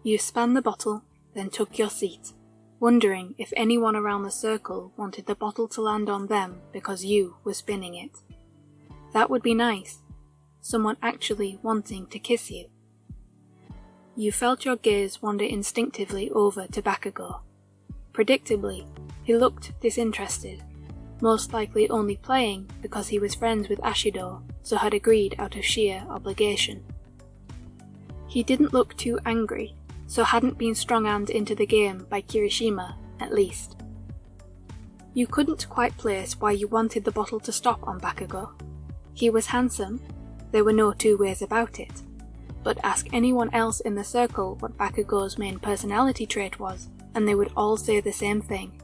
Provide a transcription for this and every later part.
You spanned the bottle, then took your seat, wondering if anyone around the circle wanted the bottle to land on them because you were spinning it. That would be nice. Someone actually wanting to kiss you. You felt your gaze wander instinctively over to Bakugou. Predictably, he looked disinterested, most likely only playing because he was friends with Ashido, so had agreed out of sheer obligation. He didn't look too angry, so hadn't been strong-armed into the game by Kirishima, at least. You couldn't quite place why you wanted the bottle to stop on Bakugou. He was handsome, there were no two ways about it, but ask anyone else in the circle what Bakugou's main personality trait was, and they would all say the same thing.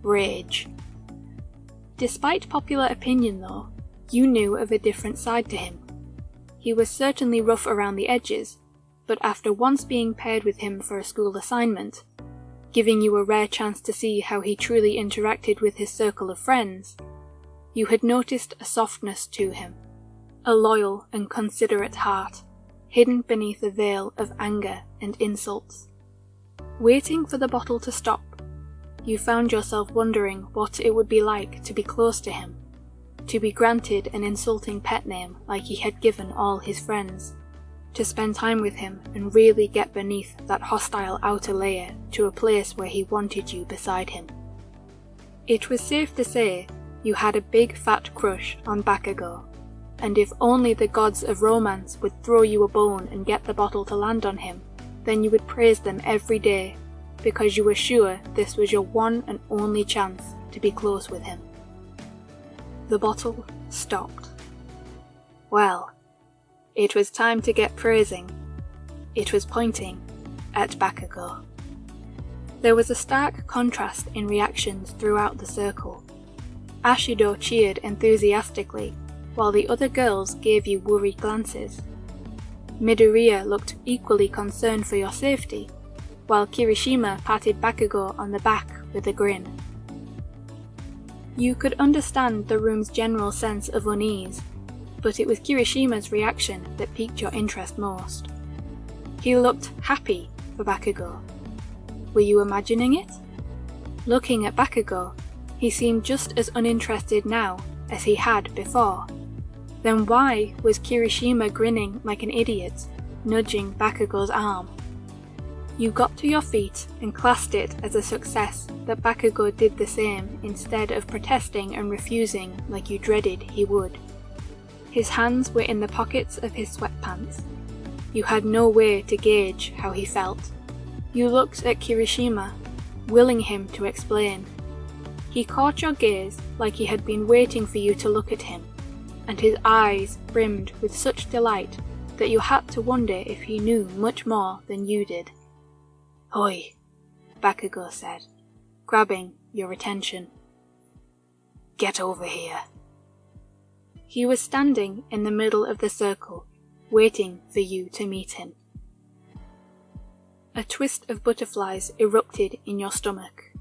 Rage. Despite popular opinion though, you knew of a different side to him. He was certainly rough around the edges, but after once being paired with him for a school assignment, giving you a rare chance to see how he truly interacted with his circle of friends, you had noticed a softness to him, a loyal and considerate heart, hidden beneath a veil of anger and insults. Waiting for the bottle to stop, you found yourself wondering what it would be like to be close to him, to be granted an insulting pet name like he had given all his friends, to spend time with him and really get beneath that hostile outer layer to a place where he wanted you beside him. It was safe to say you had a big fat crush on Bakugou, and if only the gods of romance would throw you a bone and get the bottle to land on him, then you would praise them every day, because you were sure this was your one and only chance to be close with him. The bottle stopped. Well, it was time to get praising. It was pointing at Bakugou. There was a stark contrast in reactions throughout the circle. Ashido cheered enthusiastically, while the other girls gave you worried glances. Midoriya looked equally concerned for your safety, while Kirishima patted Bakugou on the back with a grin. You could understand the room's general sense of unease, but it was Kirishima's reaction that piqued your interest most. He looked happy for Bakugou. Were you imagining it? Looking at Bakugou, he seemed just as uninterested now as he had before. Then why was Kirishima grinning like an idiot, nudging Bakugou's arm? You got to your feet and classed it as a success that Bakugou did the same instead of protesting and refusing like you dreaded he would. His hands were in the pockets of his sweatpants. You had no way to gauge how he felt. You looked at Kirishima, willing him to explain. He caught your gaze like he had been waiting for you to look at him, and his eyes brimmed with such delight that you had to wonder if he knew much more than you did. "Hoi," Bakugou said, grabbing your attention. "Get over here." He was standing in the middle of the circle, waiting for you to meet him. A twist of butterflies erupted in your stomach.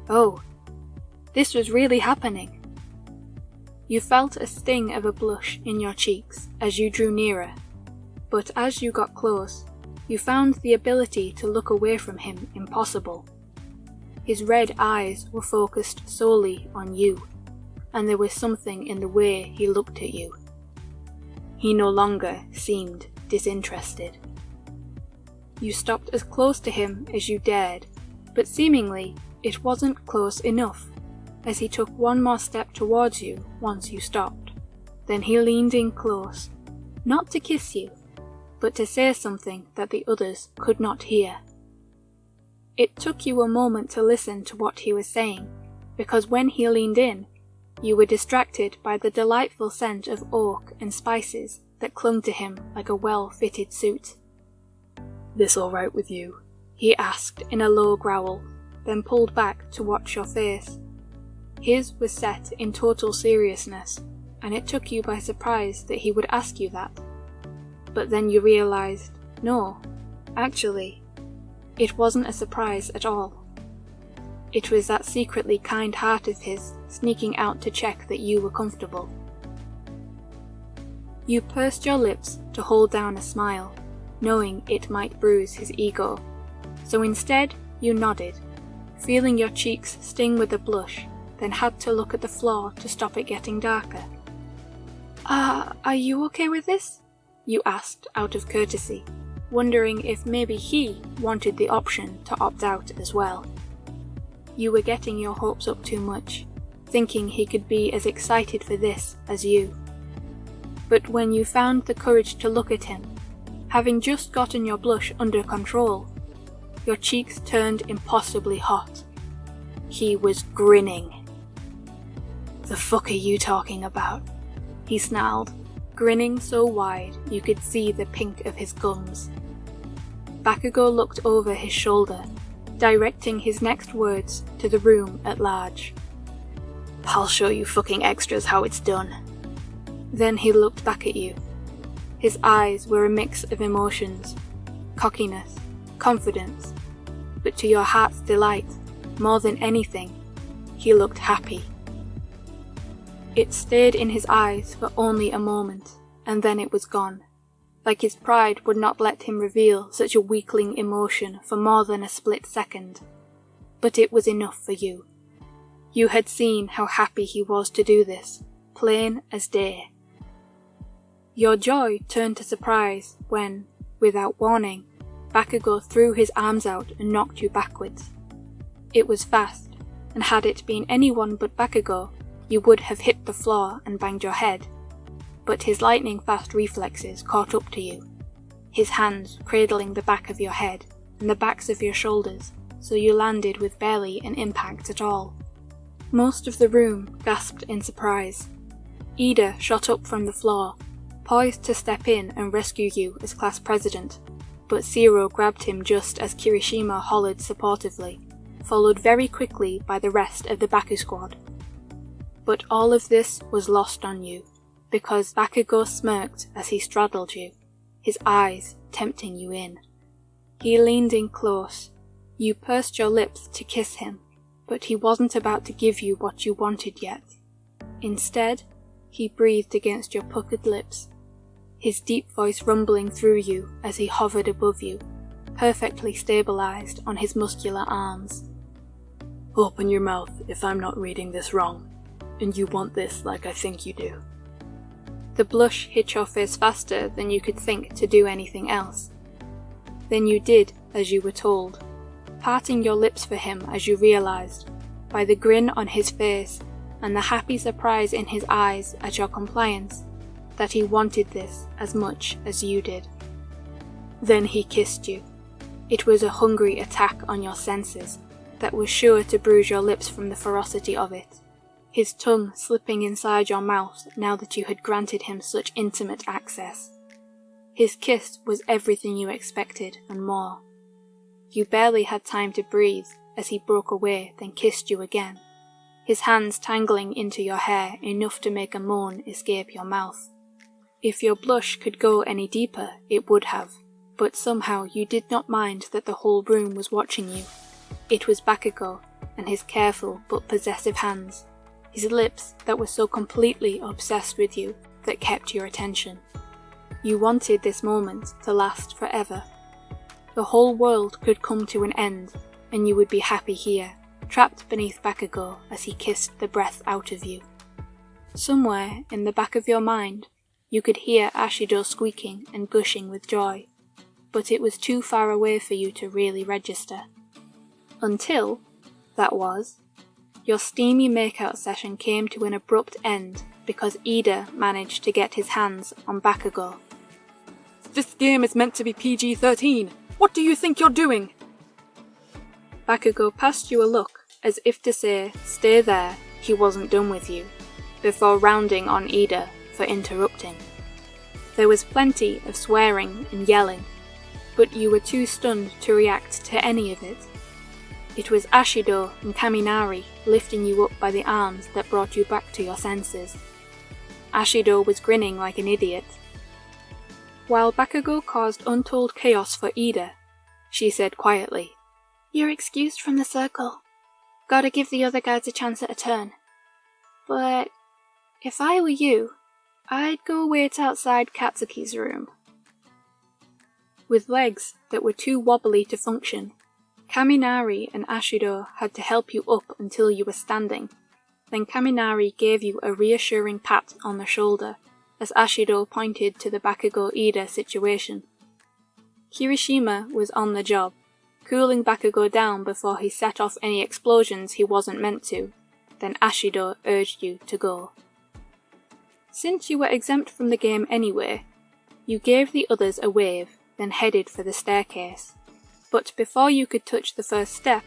Oh, this was really happening. You felt a sting of a blush in your cheeks as you drew nearer, but as you got close, you found the ability to look away from him impossible. His red eyes were focused solely on you, and there was something in the way he looked at you. He no longer seemed disinterested. You stopped as close to him as you dared, but seemingly it wasn't close enough, as he took one more step towards you once you stopped. Then he leaned in close, not to kiss you, but to say something that the others could not hear. It took you a moment to listen to what he was saying, because when he leaned in, you were distracted by the delightful scent of oak and spices that clung to him like a well-fitted suit. "This all right with you?" he asked in a low growl, then pulled back to watch your face. His was set in total seriousness, and it took you by surprise that he would ask you that. But then you realized, no, actually, it wasn't a surprise at all. It was that secretly kind heart of his sneaking out to check that you were comfortable. You pursed your lips to hold down a smile, knowing it might bruise his ego. So instead, you nodded, feeling your cheeks sting with a blush, then had to look at the floor to stop it getting darker. Are you okay with this? You asked out of courtesy, wondering if maybe he wanted the option to opt out as well. You were getting your hopes up too much, thinking he could be as excited for this as you. But when you found the courage to look at him, having just gotten your blush under control, your cheeks turned impossibly hot. He was grinning. "The fuck are you talking about?" he snarled, grinning so wide you could see the pink of his gums. Bakugou looked over his shoulder, directing his next words to the room at large. "I'll show you fucking extras how it's done." Then he looked back at you. His eyes were a mix of emotions, cockiness, confidence, but to your heart's delight, more than anything, he looked happy. It stayed in his eyes for only a moment, and then it was gone, like his pride would not let him reveal such a weakling emotion for more than a split second. But it was enough for you. You had seen how happy he was to do this, plain as day. Your joy turned to surprise when, without warning, Bakugou threw his arms out and knocked you backwards. It was fast, and had it been anyone but Bakugou, you would have hit the floor and banged your head. But his lightning-fast reflexes caught up to you, his hands cradling the back of your head and the backs of your shoulders, so you landed with barely an impact at all. Most of the room gasped in surprise. Ida shot up from the floor, poised to step in and rescue you as class president, but Zero grabbed him just as Kirishima hollered supportively, followed very quickly by the rest of the Baku squad. But all of this was lost on you, because Bakugou smirked as he straddled you, his eyes tempting you in. He leaned in close. You pursed your lips to kiss him, but he wasn't about to give you what you wanted yet. Instead, he breathed against your puckered lips, his deep voice rumbling through you as he hovered above you, perfectly stabilized on his muscular arms. "Open your mouth if I'm not reading this wrong, and you want this like I think you do." The blush hit your face faster than you could think to do anything else. Then you did as you were told, parting your lips for him as you realized, by the grin on his face and the happy surprise in his eyes at your compliance, that he wanted this as much as you did. Then he kissed you. It was a hungry attack on your senses that was sure to bruise your lips from the ferocity of it, his tongue slipping inside your mouth now that you had granted him such intimate access. His kiss was everything you expected and more. You barely had time to breathe as he broke away, then kissed you again, his hands tangling into your hair enough to make a moan escape your mouth. If your blush could go any deeper, it would have, but somehow you did not mind that the whole room was watching you. It was Bakugou and his careful but possessive hands, his lips that were so completely obsessed with you that kept your attention. You wanted this moment to last forever. The whole world could come to an end, and you would be happy here, trapped beneath Bakugou as he kissed the breath out of you. Somewhere in the back of your mind, you could hear Ashido squeaking and gushing with joy, but it was too far away for you to really register. Until, that was, your steamy makeout session came to an abrupt end because Ida managed to get his hands on Bakugou. "This game is meant to be PG-13. What do you think you're doing?" Bakugou passed you a look as if to say, "Stay there, he wasn't done with you," before rounding on Ida for interrupting. There was plenty of swearing and yelling, but you were too stunned to react to any of it. It was Ashido and Kaminari lifting you up by the arms that brought you back to your senses. Ashido was grinning like an idiot. While Bakugou caused untold chaos for Ida, she said quietly, "You're excused from the circle. Gotta give the other guys a chance at a turn. But if I were you, I'd go wait outside Katsuki's room." With legs that were too wobbly to function, Kaminari and Ashido had to help you up until you were standing. Then Kaminari gave you a reassuring pat on the shoulder as Ashido pointed to the Bakugou-Ida situation. Kirishima was on the job, cooling Bakugou down before he set off any explosions he wasn't meant to. Then Ashido urged you to go. Since you were exempt from the game anyway, you gave the others a wave, then headed for the staircase. But before you could touch the first step,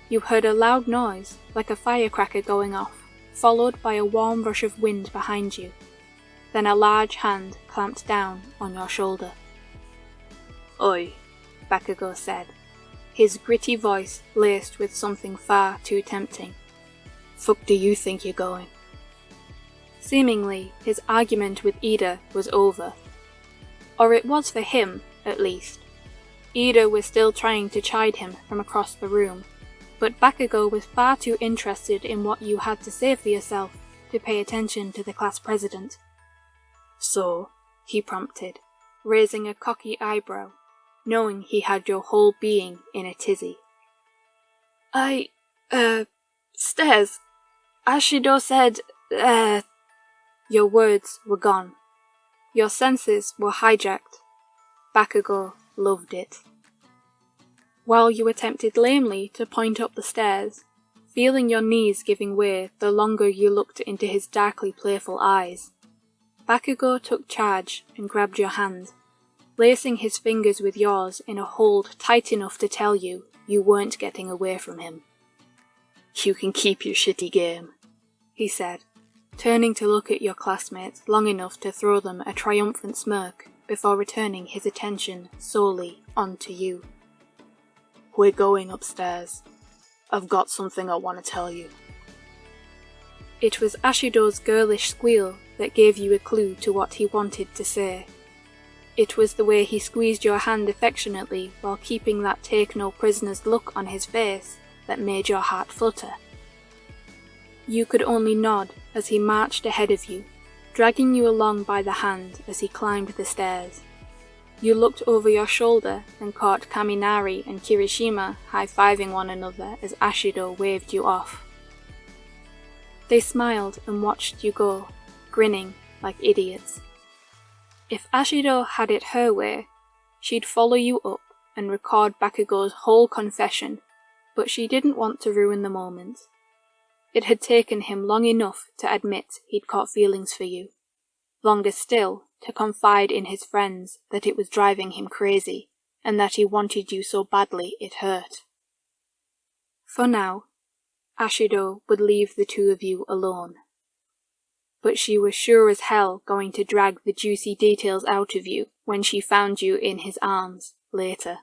you heard a loud noise, like a firecracker going off, followed by a warm rush of wind behind you. Then a large hand clamped down on your shoulder. "Oi," Bakugou said, his gritty voice laced with something far too tempting. "Fuck do you think you're going?" Seemingly, his argument with Ida was over. Or it was for him, at least. Ida was still trying to chide him from across the room, but Bakugou was far too interested in what you had to say for yourself to pay attention to the class president. "So," he prompted, raising a cocky eyebrow, knowing he had your whole being in a tizzy. Stairs. Ashido said, Your words were gone. Your senses were hijacked. Bakugou loved it. While you attempted lamely to point up the stairs, feeling your knees giving way the longer you looked into his darkly playful eyes, Bakugou took charge and grabbed your hand, lacing his fingers with yours in a hold tight enough to tell you weren't getting away from him. "You can keep your shitty game," he said, turning to look at your classmates long enough to throw them a triumphant smirk before returning his attention solely onto you. "We're going upstairs. I've got something I want to tell you." It was Ashido's girlish squeal that gave you a clue to what he wanted to say. It was the way he squeezed your hand affectionately while keeping that take-no-prisoners look on his face that made your heart flutter. You could only nod as he marched ahead of you, dragging you along by the hand as he climbed the stairs. You looked over your shoulder and caught Kaminari and Kirishima high-fiving one another as Ashido waved you off. They smiled and watched you go, grinning like idiots. If Ashido had it her way, she'd follow you up and record Bakugou's whole confession, but she didn't want to ruin the moment. It had taken him long enough to admit he'd caught feelings for you, longer still to confide in his friends that it was driving him crazy, and that he wanted you so badly it hurt. For now, Ashido would leave the two of you alone. But she was sure as hell going to drag the juicy details out of you when she found you in his arms later.